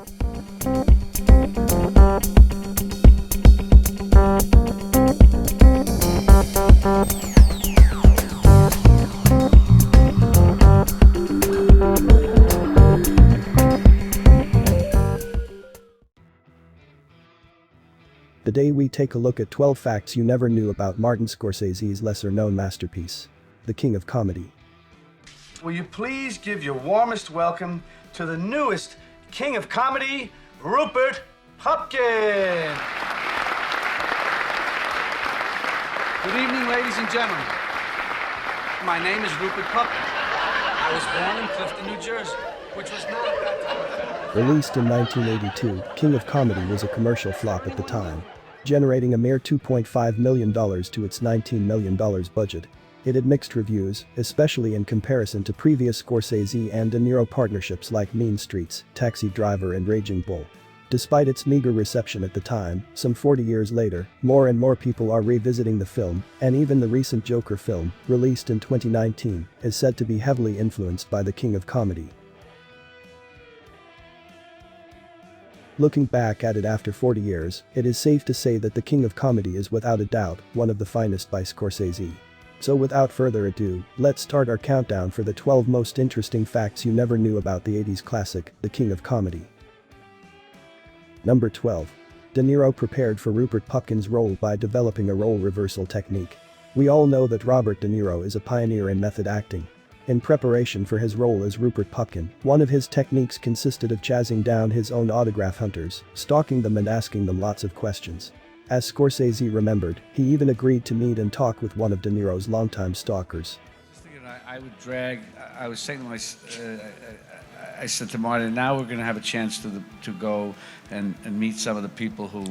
Today we take a look at 12 facts you never knew about Martin Scorsese's lesser-known masterpiece, the King of Comedy. Will you please give your warmest welcome to the newest King of Comedy, Rupert Pupkin. Good evening, ladies and gentlemen. My name is Rupert Pupkin. I was born in Clifton, New Jersey, which was not at that time. Released in 1982, King of Comedy was a commercial flop at the time, generating a mere $2.5 million to its $19 million budget. It had mixed reviews, especially in comparison to previous Scorsese and De Niro partnerships like Mean Streets, Taxi Driver and Raging Bull. Despite its meager reception at the time, some 40 years later, more and more people are revisiting the film, and even the recent Joker film, released in 2019, is said to be heavily influenced by the King of Comedy. Looking back at it after 40 years, it is safe to say that the King of Comedy is without a doubt one of the finest by Scorsese. So without further ado, let's start our countdown for the 12 most interesting facts you never knew about the 80s classic, The King of Comedy. Number 12. De Niro prepared for Rupert Pupkin's role by developing a role reversal technique. We all know that Robert De Niro is a pioneer in method acting. In preparation for his role as Rupert Pupkin, one of his techniques consisted of chasing down his own autograph hunters, stalking them and asking them lots of questions. As Scorsese remembered, he even agreed to meet and talk with one of De Niro's longtime stalkers. I would drag, I was saying to I said to Martin, now we're going to have a chance to go and meet some of the people who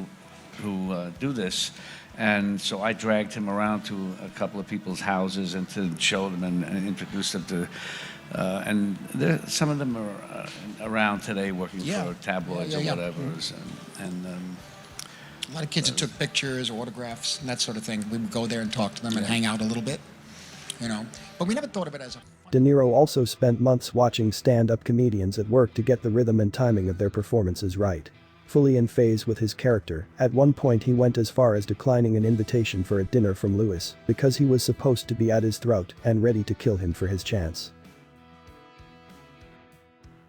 do this. And so I dragged him around to a couple of people's houses and to show them and introduce them to, and some of them are around today working for tabloids or whatever. A lot of kids that took pictures or autographs and that sort of thing. We would go there and talk to them and hang out a little bit, you know. But we never thought of it as a... De Niro also spent months watching stand-up comedians at work to get the rhythm and timing of their performances right. Fully in phase with his character, at one point he went as far as declining an invitation for a dinner from Lewis because he was supposed to be at his throat and ready to kill him for his chance.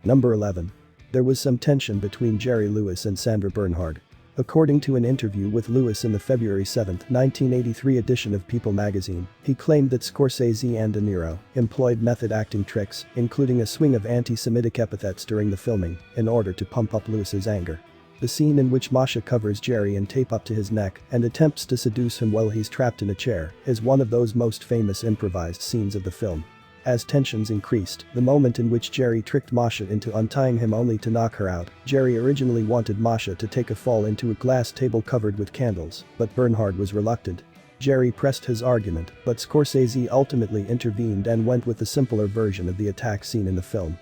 Number 11. There was some tension between Jerry Lewis and Sandra Bernhard. According to an interview with Lewis in the February 7, 1983 edition of People magazine, he claimed that Scorsese and De Niro employed method acting tricks, including a swing of anti-Semitic epithets during the filming, in order to pump up Lewis's anger. The scene in which Masha covers Jerry in tape up to his neck and attempts to seduce him while he's trapped in a chair is one of those most famous improvised scenes of the film. As tensions increased, the moment in which Jerry tricked Masha into untying him only to knock her out, Jerry originally wanted Masha to take a fall into a glass table covered with candles, but Bernhard was reluctant. Jerry pressed his argument, but Scorsese ultimately intervened and went with the simpler version of the attack scene in the film.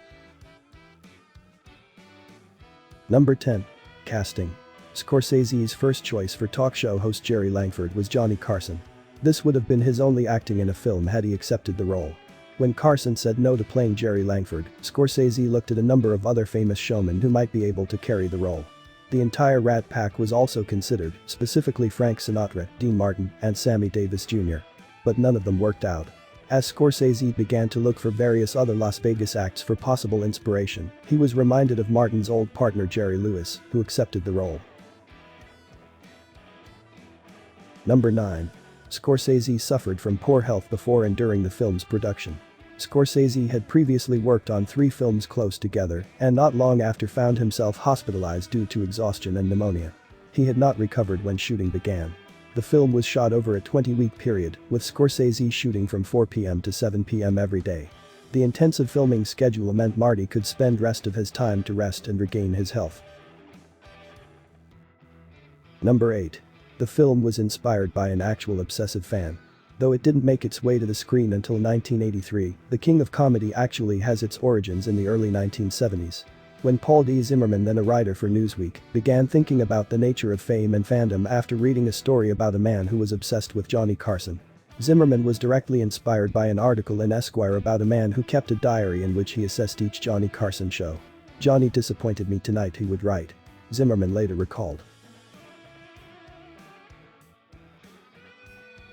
Number 10. Casting. Scorsese's first choice for talk show host Jerry Langford was Johnny Carson. This would have been his only acting in a film had he accepted the role. When Carson said no to playing Jerry Langford, Scorsese looked at a number of other famous showmen who might be able to carry the role. The entire Rat Pack was also considered, specifically Frank Sinatra, Dean Martin, and Sammy Davis Jr. But none of them worked out. As Scorsese began to look for various other Las Vegas acts for possible inspiration, he was reminded of Martin's old partner Jerry Lewis, who accepted the role. Number 9. Scorsese suffered from poor health before and during the film's production. Scorsese had previously worked on 3 films close together and not long after found himself hospitalized due to exhaustion and pneumonia. He had not recovered when shooting began. The film was shot over a 20-week period, with Scorsese shooting from 4 p.m. to 7 p.m. every day. The intensive filming schedule meant Marty could spend rest of his time to rest and regain his health. Number 8. The film was inspired by an actual obsessive fan. Though it didn't make its way to the screen until 1983, The King of Comedy actually has its origins in the early 1970s. When Paul D. Zimmerman, then a writer for Newsweek, began thinking about the nature of fame and fandom after reading a story about a man who was obsessed with Johnny Carson. Zimmerman was directly inspired by an article in Esquire about a man who kept a diary in which he assessed each Johnny Carson show. "Johnny disappointed me tonight," he would write. Zimmerman later recalled.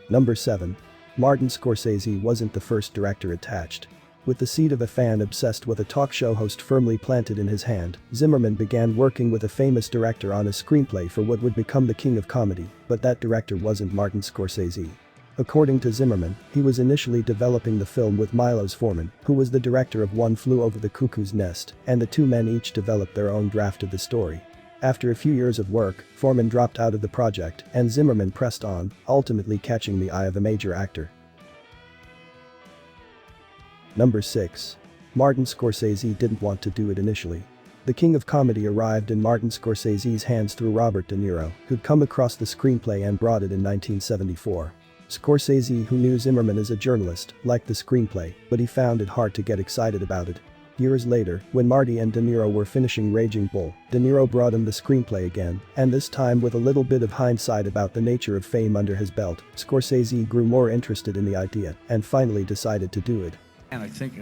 Number 7. Martin Scorsese wasn't the first director attached. With the seed of a fan obsessed with a talk show host firmly planted in his hand, Zimmerman began working with a famous director on a screenplay for what would become the king of comedy, but that director wasn't Martin Scorsese. According to Zimmerman, he was initially developing the film with Milos Forman, who was the director of One Flew Over the Cuckoo's Nest, and the two men each developed their own draft of the story. After a few years of work, Forman dropped out of the project, and Zimmerman pressed on, ultimately catching the eye of a major actor. Number 6. Martin Scorsese didn't want to do it initially. The king of comedy arrived in Martin Scorsese's hands through Robert De Niro, who'd come across the screenplay and brought it in 1974. Scorsese, who knew Zimmerman as a journalist, liked the screenplay, but he found it hard to get excited about it. Years later, when Marty and De Niro were finishing Raging Bull, De Niro brought him the screenplay again, and this time with a little bit of hindsight about the nature of fame under his belt, Scorsese grew more interested in the idea and finally decided to do it. And I think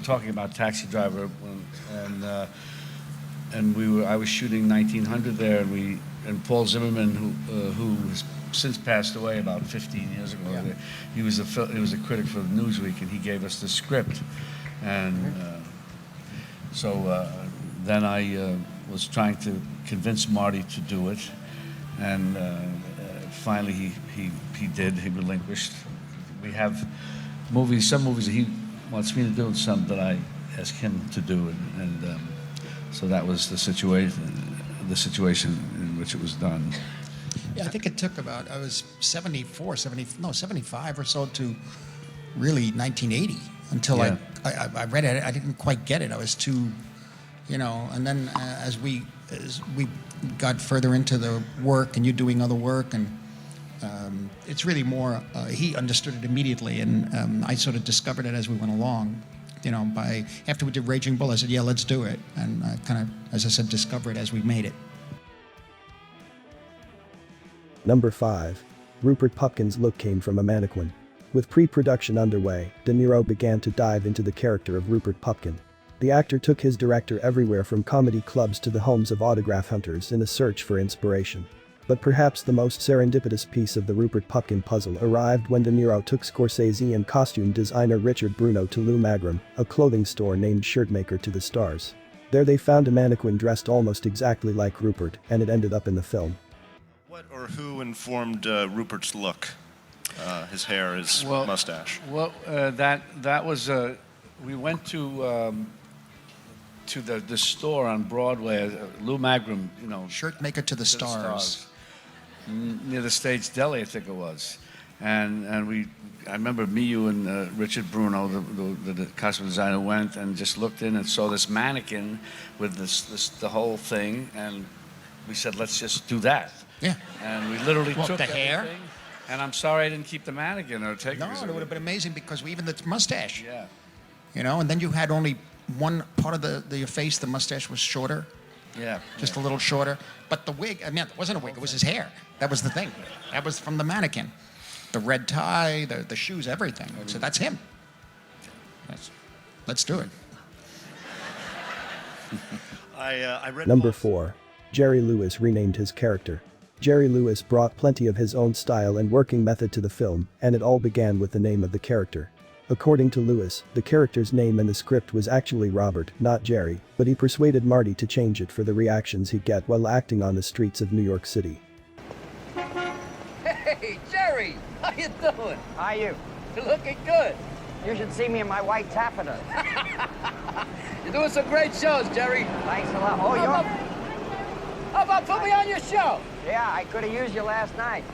talking about Taxi Driver, I was shooting 1900 there, and Paul Zimmerman, who has since passed away about 15 years ago, Yeah. he was a critic for Newsweek, and he gave us the script, and so then I was trying to convince Marty to do it, and finally he did. He relinquished. We have some movies that he wants me to do, and some that I ask him to do, and so that was the situation in which it was done. Yeah, I think it took about, I was 75 or so to really 1980 until Yeah. I read it. I didn't quite get it. I was too, and then as we got further into the work and you doing other work, and it's really more, he understood it immediately, and I sort of discovered it as we went along. After we did Raging Bull, I said, yeah, let's do it. And I kind of, as I said, discovered it as we made it. Number 5. Rupert Pupkin's look came from a mannequin. With pre-production underway, De Niro began to dive into the character of Rupert Pupkin. The actor took his director everywhere from comedy clubs to the homes of autograph hunters in a search for inspiration. But perhaps the most serendipitous piece of the Rupert Pupkin puzzle arrived when De Niro took Scorsese and costume designer Richard Bruno to Lou Magram, a clothing store named Shirtmaker to the Stars. There they found a mannequin dressed almost exactly like Rupert, and it ended up in the film. What or who informed Rupert's look? His hair, his mustache. Well, that was we went to the store on Broadway, Lou Magram, Shirtmaker to the Stars. Near the States Deli, I think it was, and I remember me, you, and Richard Bruno, the costume designer, went and just looked in and saw this mannequin with the whole thing, and we said, let's just do that. Yeah. And we literally took the hair. everything, and I'm sorry I didn't keep the mannequin or take it. No, it would have been amazing because even the mustache. Yeah. And then you had only one part of your face, the mustache was shorter. Yeah. Just a little shorter. But the wig, it wasn't a wig, it was his hair. That was the thing. That was from the mannequin. The red tie, the shoes, everything. So that's him. Let's do it. I read Number 4. Jerry Lewis renamed his character. Jerry Lewis brought plenty of his own style and working method to the film, and it all began with the name of the character. According to Lewis, the character's name in the script was actually Robert, not Jerry, but he persuaded Marty to change it for the reactions he'd get while acting on the streets of New York City. Hey, Jerry! How you doing? How you? You're looking good. You should see me in my white taffeta. You're doing some great shows, Jerry. Thanks a lot. Oh, How about put me on your show? Yeah, I could have used you last night.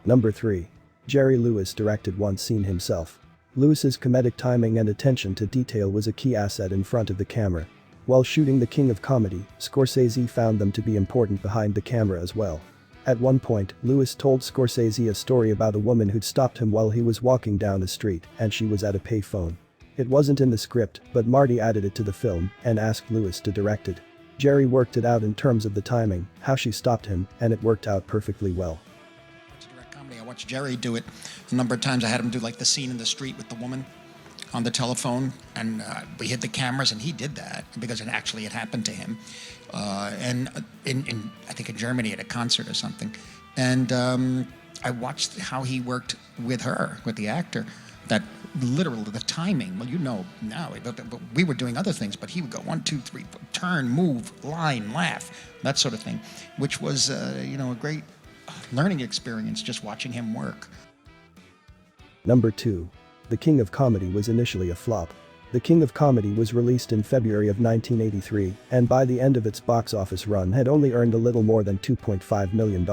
Number 3. Jerry Lewis directed One Scene himself. Lewis's comedic timing and attention to detail was a key asset in front of the camera. While shooting The King of Comedy, Scorsese found them to be important behind the camera as well. At one point, Lewis told Scorsese a story about a woman who'd stopped him while he was walking down the street and she was at a payphone. It wasn't in the script, but Marty added it to the film and asked Lewis to direct it. Jerry worked it out in terms of the timing, how she stopped him, and it worked out perfectly well. To direct comedy, I watched Jerry do it a number of times. I had him do like the scene in the street with the woman on the telephone, and we hid the cameras, and he did that because it actually had happened to him. And I think in Germany at a concert or something. And I watched how he worked with her, with the actor, that literally the timing, well, you know now, but we were doing other things, but he would go 1, 2, 3, turn, move, line, laugh, that sort of thing, which was, a great learning experience just watching him work. Number 2. The King of Comedy was initially a flop. The King of Comedy was released in February of 1983, and by the end of its box office run had only earned a little more than $2.5 million.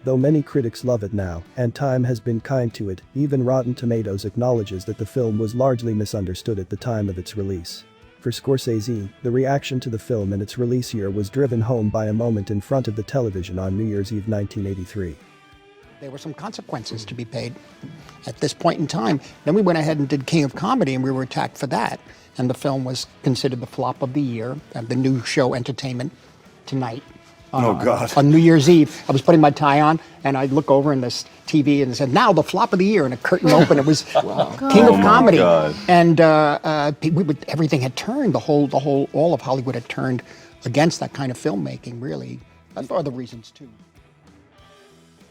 Though many critics love it now, and time has been kind to it, even Rotten Tomatoes acknowledges that the film was largely misunderstood at the time of its release. For Scorsese, the reaction to the film and its release year was driven home by a moment in front of the television on New Year's Eve 1983. There were some consequences to be paid at this point in time. Then we went ahead and did King of Comedy, and we were attacked for that. And the film was considered the flop of the year, the new show Entertainment Tonight. Oh, God. On New Year's Eve, I was putting my tie on, and I'd look over in this TV and it said, now the flop of the year, and a curtain opened. It was King of Comedy. And everything had turned, all of Hollywood had turned against that kind of filmmaking, really. And for other reasons, too.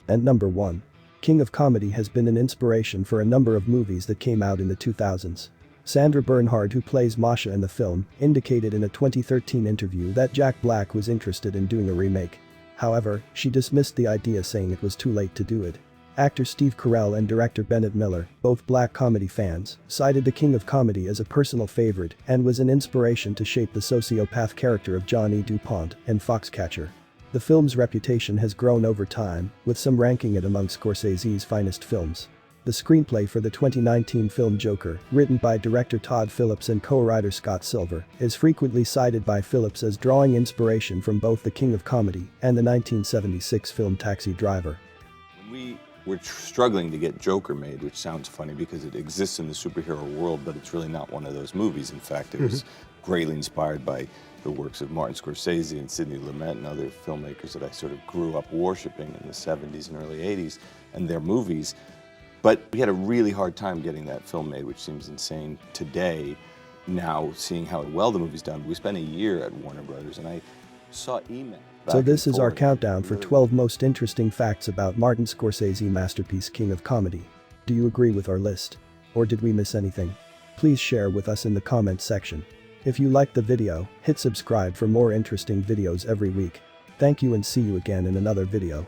And number 1. King of Comedy has been an inspiration for a number of movies that came out in the 2000s. Sandra Bernhard, who plays Masha in the film, indicated in a 2013 interview that Jack Black was interested in doing a remake. However, she dismissed the idea, saying it was too late to do it. Actor Steve Carell and director Bennett Miller, both black comedy fans, cited The King of Comedy as a personal favorite and was an inspiration to shape the sociopath character of Johnny DuPont in Foxcatcher. The film's reputation has grown over time, with some ranking it among Scorsese's finest films. The screenplay for the 2019 film Joker, written by director Todd Phillips and co-writer Scott Silver, is frequently cited by Phillips as drawing inspiration from both The King of Comedy and the 1976 film Taxi Driver. We were struggling to get Joker made, which sounds funny because it exists in the superhero world, but it's really not one of those movies. In fact, it was greatly inspired by the works of Martin Scorsese and Sidney Lumet and other filmmakers that I sort of grew up worshiping in the 70s and early 80s and their movies. But we had a really hard time getting that film made, which seems insane today, now seeing how well the movie's done. We spent a year at Warner Brothers, and I saw email. So this is our countdown for 12 most interesting facts about Martin Scorsese masterpiece King of Comedy. Do you agree with our list? Or did we miss anything? Please share with us in the comments section. If you liked the video, hit subscribe for more interesting videos every week. Thank you and see you again in another video.